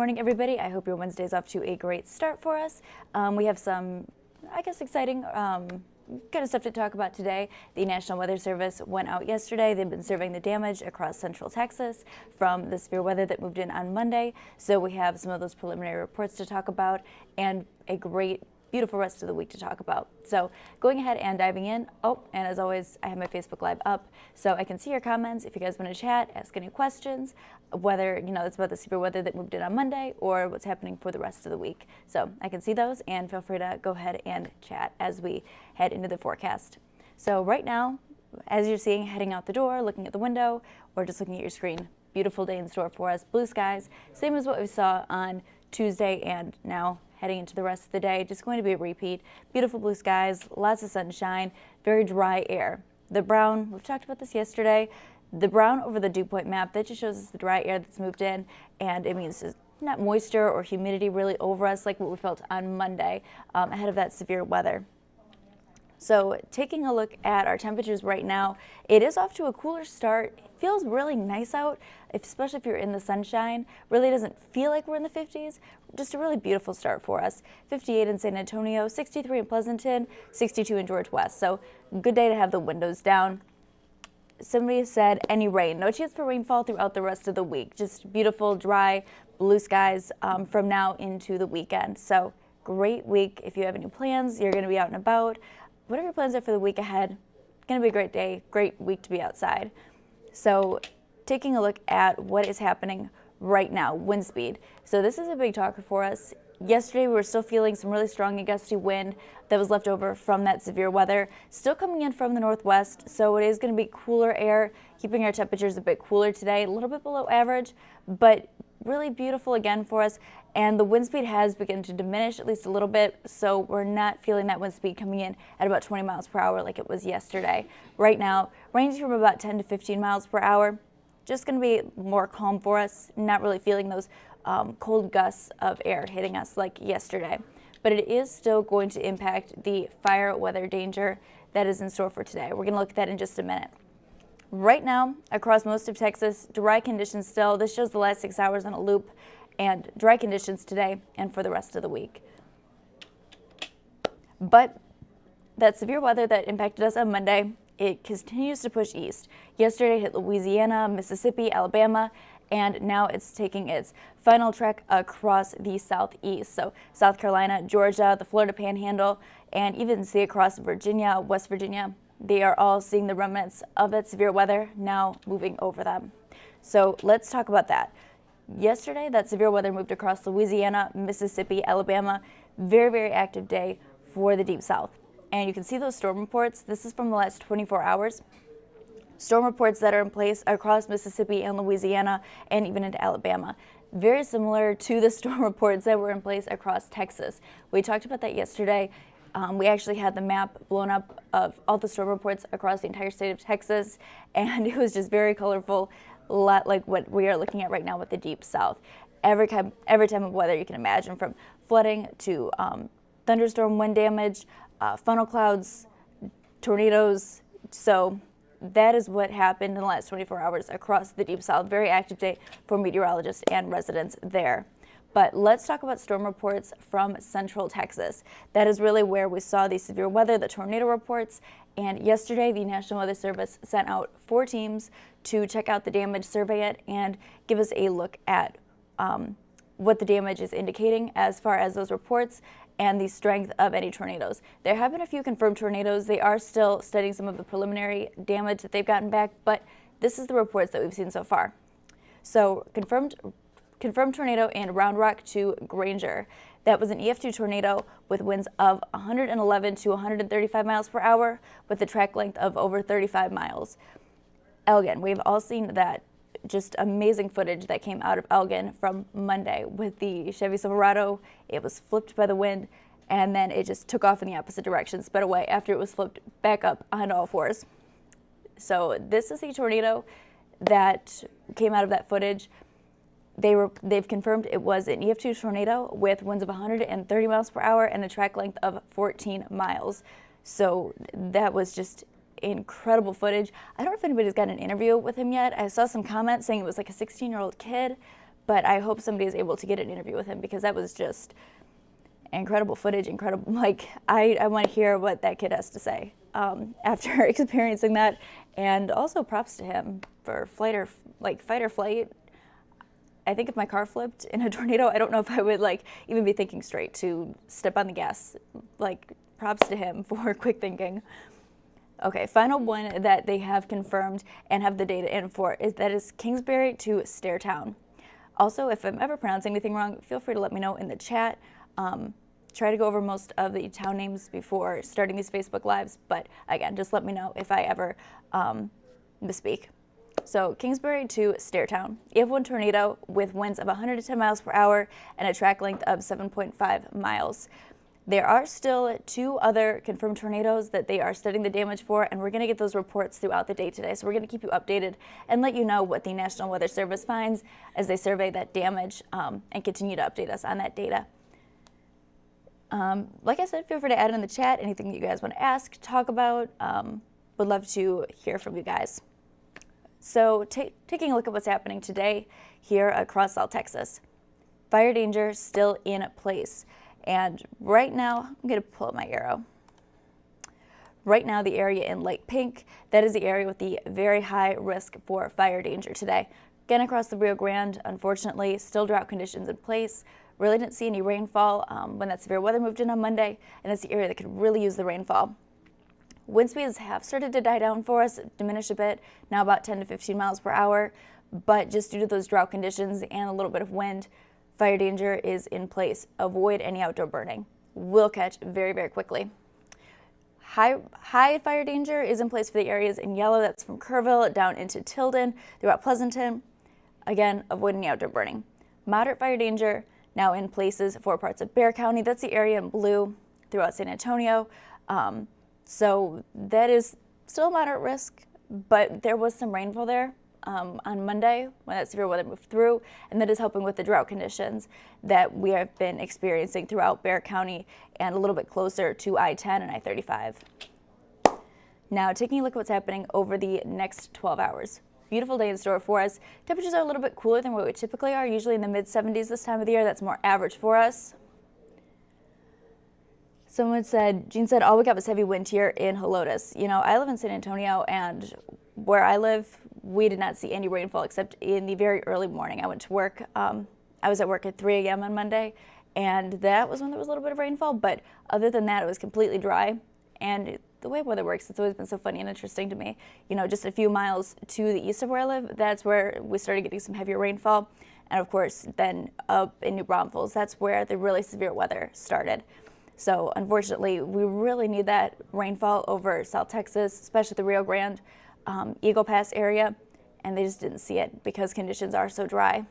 morning, everybody. I hope your Wednesday's off to a great start for us. We have some, I guess, exciting kind of stuff to talk about today. The National Weather Service went out yesterday. They've been surveying the damage across central Texas from the severe weather that moved in on Monday. So we have some of those preliminary reports to talk about and a great, beautiful rest of the week to talk about. So going ahead and diving in. Oh, and as always, I have my Facebook Live up so I can see your comments. If you guys want to chat, ask any questions, whether it's about the severe weather that moved in on Monday or what's happening for the rest of the week. So I can see those, and feel free to go ahead and chat as we head into the forecast. So right now, as you're seeing heading out the door, looking at the window, or just looking at your screen, beautiful day in store for us. Blue skies, same as what we saw on Tuesday, and now heading into the rest of the day, just going to be a repeat. Beautiful blue skies, lots of sunshine, very dry air. The brown, we've talked about this yesterday, the brown over the dew point map, that just shows us the dry air that's moved in, and it means there's not moisture or humidity really over us like what we felt on Monday ahead of that severe weather. So taking a look at our temperatures right now, it is off to a cooler start. It feels really nice out, especially if you're in the sunshine. Really doesn't feel like we're in the 50s. Just a really beautiful start for us. 58 in San Antonio, 63 in Pleasanton, 62 in George West. So good day to have the windows down. Somebody said any rain. No chance for rainfall throughout the rest of the week. Just beautiful, dry, blue skies from now into the weekend. So great week. If you have any plans, you're going to be out and about. Whatever your plans are for the week ahead, it's going to be a great day, great week to be outside. So taking a look at what is happening right now, wind speed. So this is a big talker for us. Yesterday we were still feeling some really strong and gusty wind that was left over from that severe weather, still coming in from the northwest, so it is going to be cooler air, keeping our temperatures a bit cooler today, a little bit below average, but really beautiful again for us. And the wind speed has begun to diminish at least a little bit, so we're not feeling that wind speed coming in at about 20 miles per hour like it was yesterday. Right now, ranging from about 10 to 15 miles per hour, just going to be more calm for us, not really feeling those cold gusts of air hitting us like yesterday. But it is still going to impact the fire weather danger that is in store for today. We're going to look at that in just a minute. Right now, across most of Texas, dry conditions still. This shows the last 6 hours on a loop, and dry conditions today and for the rest of the week. But that severe weather that impacted us on Monday, it continues to push east. Yesterday it hit Louisiana, Mississippi, Alabama, and now it's taking its final trek across the southeast. So South Carolina, Georgia, the Florida Panhandle, and even see across Virginia, West Virginia. They are all seeing the remnants of that severe weather now moving over them. So let's talk about that. Yesterday, that severe weather moved across Louisiana, Mississippi, Alabama. Very, very active day for the Deep South. And you can see those storm reports. This is from the last 24 hours. Storm reports that are in place across Mississippi and Louisiana and even into Alabama. Very similar to the storm reports that were in place across Texas. We talked about that yesterday. We actually had the map blown up of all the storm reports across the entire state of Texas, and it was just very colorful, a lot like what we are looking at right now with the Deep South. Every time of weather you can imagine, from flooding to thunderstorm wind damage, funnel clouds, tornadoes. So that is what happened in the last 24 hours across the Deep South. Very active day for meteorologists and residents there. But let's talk about storm reports from central Texas. That is really where we saw the severe weather, the tornado reports. And yesterday, the National Weather Service sent out 4 teams to check out the damage, survey it, and give us a look at what the damage is indicating as far as those reports and the strength of any tornadoes. There have been a few confirmed tornadoes. They are still studying some of the preliminary damage that they've gotten back, but this is the reports that we've seen so far. So confirmed tornado in Round Rock to Granger. That was an EF2 tornado with winds of 111 to 135 miles per hour with a track length of over 35 miles. Elgin, we've all seen that just amazing footage that came out of Elgin from Monday with the Chevy Silverado. It was flipped by the wind, and then it just took off in the opposite direction, sped away after it was flipped back up on all fours. So this is a tornado that came out of that footage. They've confirmed it was an EF2 tornado with winds of 130 miles per hour and a track length of 14 miles. So that was just incredible footage. I don't know if anybody's got an interview with him yet. I saw some comments saying it was like a 16-year-old kid, but I hope somebody is able to get an interview with him because that was just incredible footage, incredible. Like, I want to hear what that kid has to say after experiencing that. And also props to him for fight or flight. I think if my car flipped in a tornado, I don't know if I would even be thinking straight to step on the gas. Props to him for quick thinking. Okay, final one that they have confirmed and have the data in for is Kingsbury to Stairtown. Also, if I'm ever pronouncing anything wrong, feel free to let me know in the chat. Try to go over most of the town names before starting these Facebook Lives, but again, just let me know if I ever misspeak. So Kingsbury to Stairtown. You have one tornado with winds of 110 miles per hour and a track length of 7.5 miles. There are still 2 other confirmed tornadoes that they are studying the damage for, and we're going to get those reports throughout the day today. So we're going to keep you updated and let you know what the National Weather Service finds as they survey that damage and continue to update us on that data. Like I said, feel free to add in the chat anything that you guys want to ask, talk about. Would love to hear from you guys. So taking a look at what's happening today here across South Texas. Fire danger still in place. And right now, I'm going to pull up my arrow. Right now, the area in Lake Pink, that is the area with the very high risk for fire danger today. Again, across the Rio Grande, unfortunately, still drought conditions in place. Really didn't see any rainfall when that severe weather moved in on Monday, and it's the area that could really use the rainfall. Wind speeds have started to die down for us, diminish a bit, now about 10 to 15 miles per hour, but just due to those drought conditions and a little bit of wind, fire danger is in place. Avoid any outdoor burning. Will catch very, very quickly. High fire danger is in place for the areas in yellow. That's from Kerrville down into Tilden, throughout Pleasanton. Again, avoid any outdoor burning. Moderate fire danger now in places for parts of Bexar County. That's the area in blue throughout San Antonio. So that is still moderate risk, but there was some rainfall there on Monday when that severe weather moved through, and that is helping with the drought conditions that we have been experiencing throughout Bexar County and a little bit closer to I-10 and I-35. Now, taking a look at what's happening over the next 12 hours. Beautiful day in store for us. Temperatures are a little bit cooler than what we typically are, usually in the mid-70s this time of the year. That's more average for us. Jean said, all we got was heavy wind here in Helotes. You know, I live in San Antonio, and where I live, we did not see any rainfall except in the very early morning. I went to work. I was at work at 3 a.m. on Monday, and that was when there was a little bit of rainfall. But other than that, it was completely dry. And the way weather works, it's always been so funny and interesting to me. You know, just a few miles to the east of where I live, that's where we started getting some heavier rainfall. And of course, then up in New Braunfels, that's where the really severe weather started. So unfortunately, we really need that rainfall over South Texas, especially the Rio Grande, Eagle Pass area, and they just didn't see it because conditions are so dry.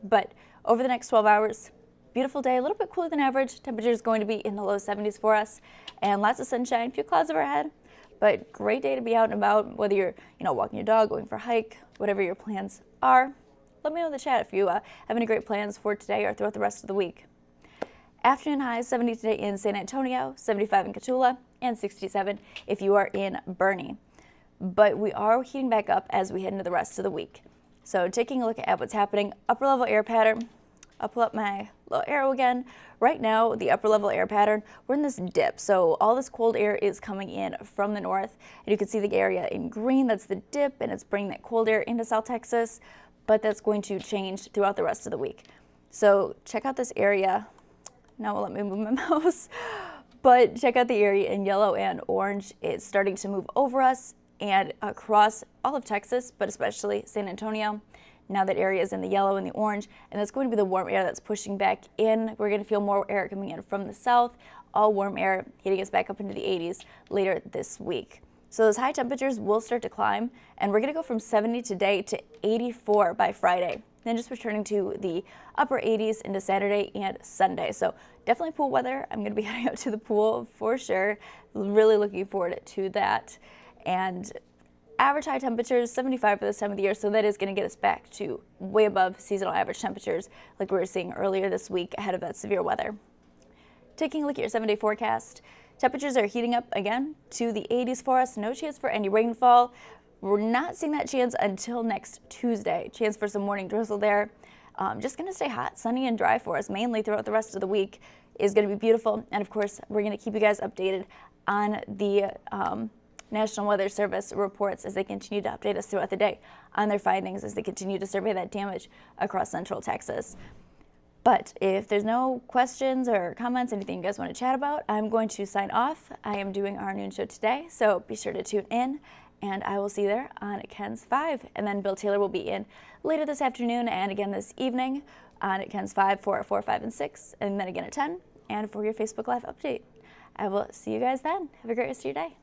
But over the next 12 hours, beautiful day, a little bit cooler than average. Temperature is going to be in the low 70s for us, and lots of sunshine, a few clouds overhead, but great day to be out and about, whether you're walking your dog, going for a hike, whatever your plans are. Let me know in the chat if you have any great plans for today or throughout the rest of the week. Afternoon highs 70 today in San Antonio, 75 in Cotulla, and 67 if you are in Boerne. But we are heating back up as we head into the rest of the week. So taking a look at what's happening, upper level air pattern. I'll pull up my little arrow again. Right now, the upper level air pattern, we're in this dip. So all this cold air is coming in from the north. And you can see the area in green, that's the dip, and it's bringing that cold air into South Texas. But that's going to change throughout the rest of the week. So check out this area. Now let me move my mouse. But check out the area in yellow and orange. It's starting to move over us and across all of Texas, but especially San Antonio. Now that area is in the yellow and the orange, and that's going to be the warm air that's pushing back in. We're going to feel more air coming in from the south, all warm air heating us back up into the 80s later this week. So those high temperatures will start to climb, and we're going to go from 70 today to 84 by Friday. Then just returning to the upper 80s into Saturday and Sunday. So definitely pool weather. I'm going to be heading out to the pool for sure. Really looking forward to that. And average high temperatures, 75 for this time of the year, so that is going to get us back to way above seasonal average temperatures like we were seeing earlier this week ahead of that severe weather. Taking a look at your 7-day forecast, temperatures are heating up again to the 80s for us. No chance for any rainfall. We're not seeing that chance until next Tuesday. Chance for some morning drizzle there. just going to stay hot, sunny, and dry for us mainly throughout the rest of the week. Is going to be beautiful. And of course, we're going to keep you guys updated on the National Weather Service reports as they continue to update us throughout the day on their findings as they continue to survey that damage across central Texas. But if there's no questions or comments, anything you guys want to chat about, I'm going to sign off. I am doing our noon show today, so be sure to tune in, and I will see you there on Ken's 5. And then Bill Taylor will be in later this afternoon and again this evening on Ken's 5 for 4, 5, and 6, and then again at 10, and for your Facebook Live update. I will see you guys then. Have a great rest of your day.